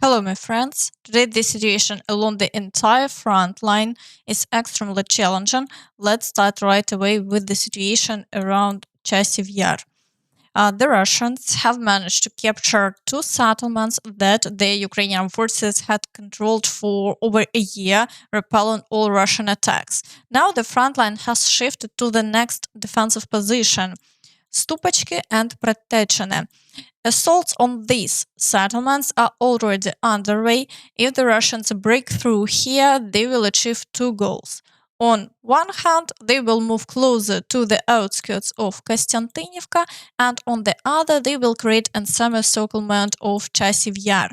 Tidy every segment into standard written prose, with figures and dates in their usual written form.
Hello, my friends. Today, the situation along the entire front line is extremely challenging. Let's start right away with the situation around Chasiv Yar. The Russians have managed to capture two settlements that the Ukrainian forces had controlled for over a year, repelling all Russian attacks. Now, the front line has shifted to the next defensive position, Stupachki and Pretechene. Assaults on these settlements are already underway. If the Russians break through here, they will achieve two goals. On one hand, they will move closer to the outskirts of Kostiantynivka, and on the other, they will create a semi-encirclement of Chasiv Yar.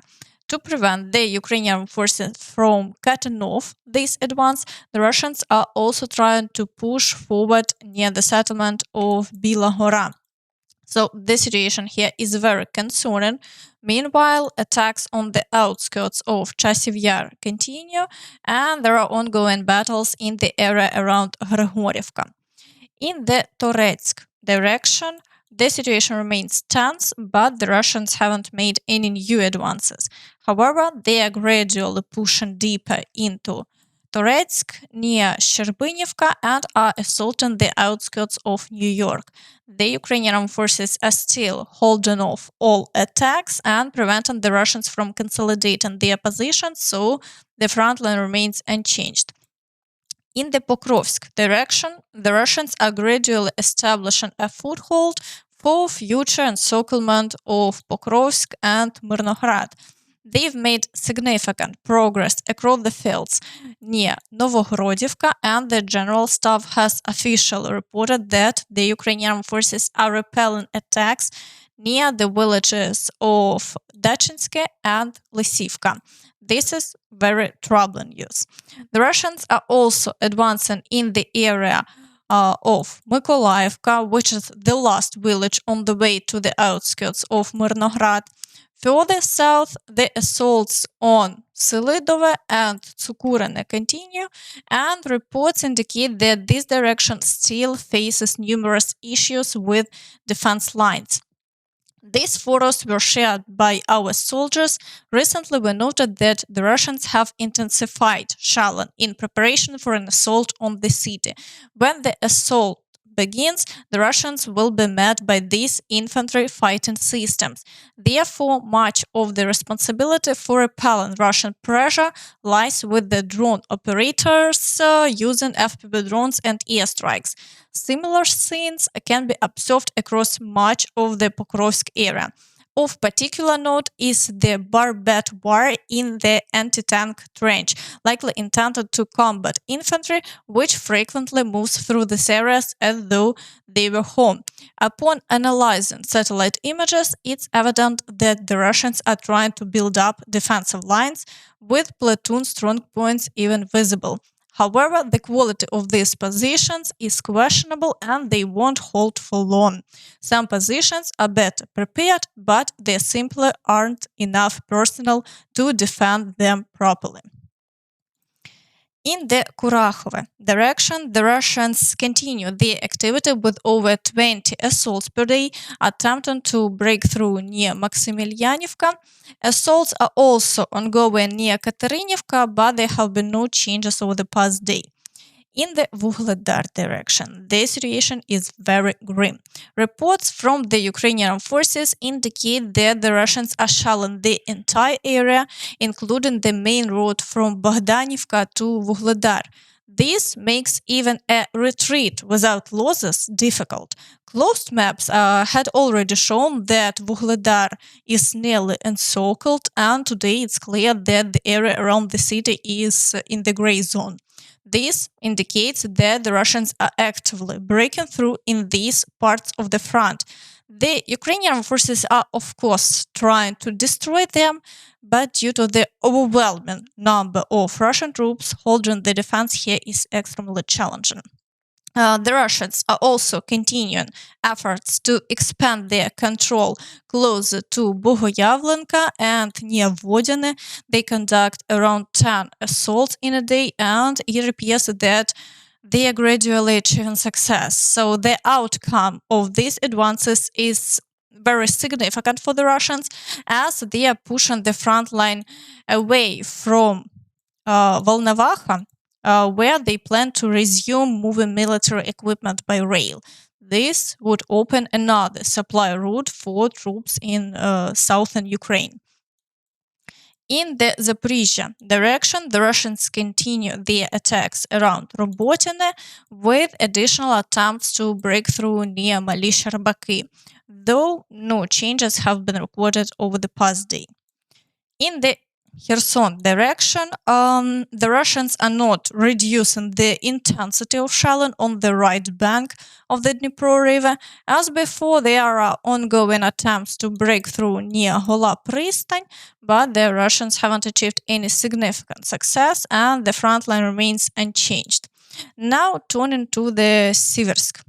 To prevent the Ukrainian forces from cutting off this advance, the Russians are also trying to push forward near the settlement of Bila Hora. So the situation here is very concerning. Meanwhile, attacks on the outskirts of Chasiv Yar continue, and there are ongoing battles in the area around Grigorivka. In the Toretsk direction, the situation remains tense, but the Russians haven't made any new advances. However, they are gradually pushing deeper into Toretsk near Sherbinivka and are assaulting the outskirts of New York. The Ukrainian forces are still holding off all attacks and preventing the Russians from consolidating their position, so the front line remains unchanged. In the Pokrovsk direction, the Russians are gradually establishing a foothold for future encirclement of Pokrovsk and Myrnograd. They've made significant progress across the fields near Novogorodivka, and the General Staff has officially reported that the Ukrainian forces are repelling attacks near the villages of Dachinske and Lysivka. This is very troubling news. The Russians are also advancing in the area of Mykolaiivka, which is the last village on the way to the outskirts of Myrnograd. Further south, the assaults on Selidove and Tsukurene continue, and reports indicate that this direction still faces numerous issues with defense lines. These photos were shared by our soldiers. Recently, we noted that the Russians have intensified shelling in preparation for an assault on the city. When the assault begins, the Russians will be met by these infantry fighting systems. Therefore, much of the responsibility for repelling Russian pressure lies with the drone operators using FPV drones and airstrikes. Similar scenes can be observed across much of the Pokrovsk area. Of particular note is the barbed wire in the anti-tank trench, likely intended to combat infantry, which frequently moves through these areas as though they were home. Upon analyzing satellite images, it's evident that the Russians are trying to build up defensive lines, with platoon strong points even visible. However, the quality of these positions is questionable and they won't hold for long. Some positions are better prepared, but there simply aren't enough personnel to defend them properly. In the Kurakhove direction, the Russians continue their activity with over 20 assaults per day, attempting to break through near Maximilianivka. Assaults are also ongoing near Katerinivka, but there have been no changes over the past day. In the Vuhledar direction, the situation is very grim. Reports from the Ukrainian forces indicate that the Russians are shelling the entire area, including the main road from Bogdanivka to Vuhledar. This makes even a retreat without losses difficult. Closed maps had already shown that Vuhledar is nearly encircled, and today it's clear that the area around the city is in the gray zone. This indicates that the Russians are actively breaking through in these parts of the front. The Ukrainian forces are, of course, trying to destroy them, but due to the overwhelming number of Russian troops holding the defense here is extremely challenging. The Russians are also continuing efforts to expand their control closer to Bogoyavlenka and near Vodine. They conduct around 10 assaults in a day, and it appears that they are gradually achieving success. So the outcome of these advances is very significant for the Russians, as they are pushing the front line away from Volnovakha, where they plan to resume moving military equipment by rail. This would open another supply route for troops in southern Ukraine. In the Zaporizhia direction, the Russians continue their attacks around Robotyne with additional attempts to break through near Mali-Sharbaki, though no changes have been recorded over the past day. In the Kherson direction, the Russians are not reducing the intensity of shelling on the right bank of the Dnipro River. As before, there are ongoing attempts to break through near Hola Pristan, but the Russians haven't achieved any significant success, and the front line remains unchanged. Now, turning to the Siversk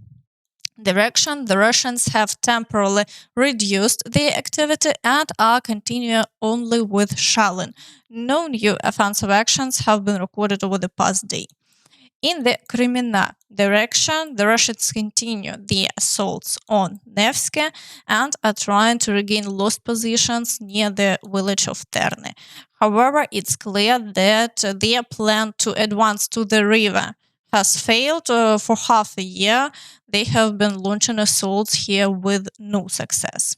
direction, the Russians have temporarily reduced their activity and are continuing only with shelling. No new offensive actions have been recorded over the past day. In the Kremina direction, the Russians continue their assaults on Nevsky and are trying to regain lost positions near the village of Terne. However, it's clear that their plan to advance to the river has failed. For half a year, they have been launching assaults here with no success.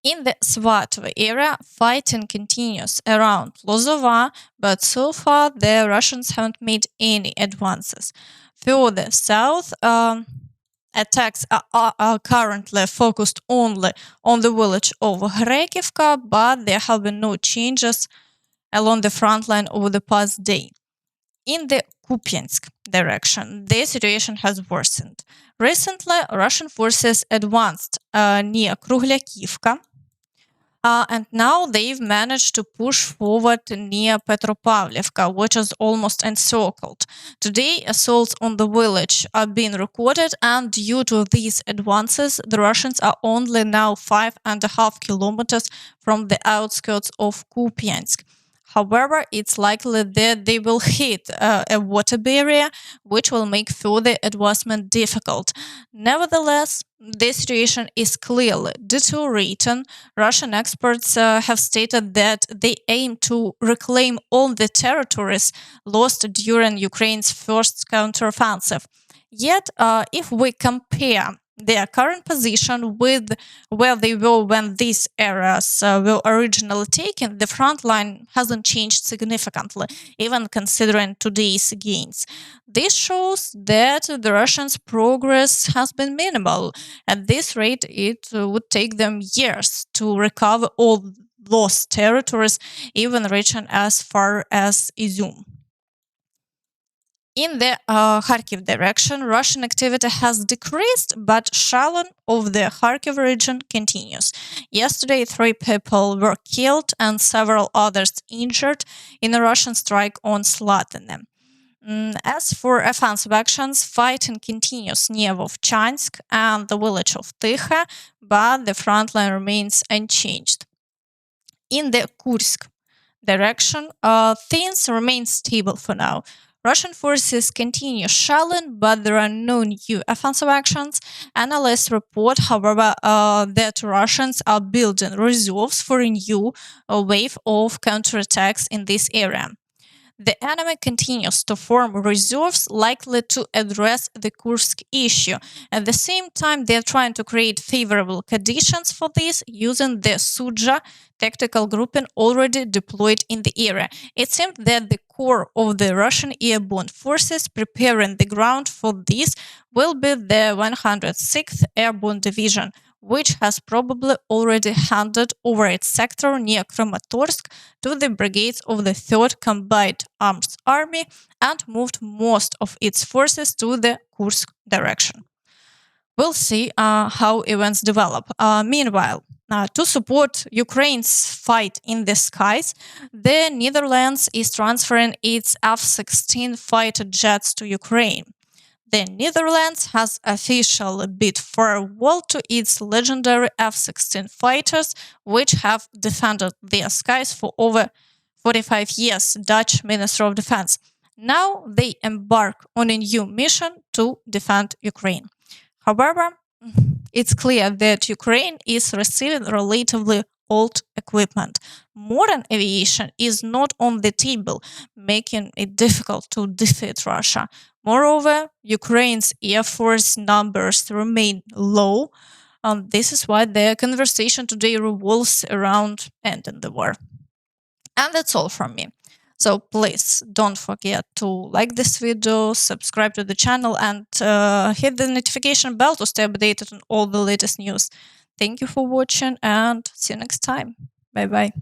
In the Svatove area, fighting continues around Lozova, but so far the Russians haven't made any advances. Further south, attacks are currently focused only on the village of Hrekivka, but there have been no changes along the front line over the past day. In the Kupiansk direction, the situation has worsened. Recently, Russian forces advanced near Krugliakivka, and now they've managed to push forward near Petropavlivka, which is almost encircled. Today, assaults on the village are being recorded, and due to these advances, the Russians are only now 5.5 kilometers from the outskirts of Kupiansk. However, it's likely that they will hit a water barrier, which will make further advancement difficult. Nevertheless, the situation is clearly deteriorating. Russian experts have stated that they aim to reclaim all the territories lost during Ukraine's first counteroffensive. Yet, if we compare their current position with where they were when these areas were originally taken, the front line hasn't changed significantly, even considering today's gains. This shows that the Russians' progress has been minimal. At this rate, it would take them years to recover all lost territories, even reaching as far as Izum. In the Kharkiv direction, Russian activity has decreased, but shelling of the Kharkiv region continues. Yesterday, 3 people were killed and several others injured in a Russian strike on Slatine. As for offensive actions, fighting continues near Vovchansk and the village of Tykha, but the front line remains unchanged. In the Kursk direction, things remain stable for now. Russian forces continue shelling, but there are no new offensive actions. Analysts report, however, that Russians are building reserves for a new wave of counterattacks in this area. The enemy continues to form reserves likely to address the Kursk issue. At the same time, they are trying to create favorable conditions for this using the Suja tactical grouping already deployed in the area. It seems that the core of the Russian airborne forces preparing the ground for this will be the 106th Airborne Division, which has probably already handed over its sector near Kramatorsk to the brigades of the 3rd Combined Arms Army and moved most of its forces to the Kursk direction. We'll see how events develop. Meanwhile, to support Ukraine's fight in the skies, the Netherlands is transferring its F-16 fighter jets to Ukraine. The Netherlands has officially bid farewell to its legendary F-16 fighters, which have defended their skies for over 45 years, Dutch Minister of Defense. Now they embark on a new mission to defend Ukraine. However, It's clear that Ukraine is receiving relatively old equipment. Modern aviation is not on the table, making it difficult to defeat Russia. Moreover, Ukraine's air force numbers remain low. This is why the conversation today revolves around ending the war. And that's all from me. So please don't forget to like this video, subscribe to the channel, and hit the notification bell to stay updated on all the latest news. Thank you for watching and see you next time. Bye bye.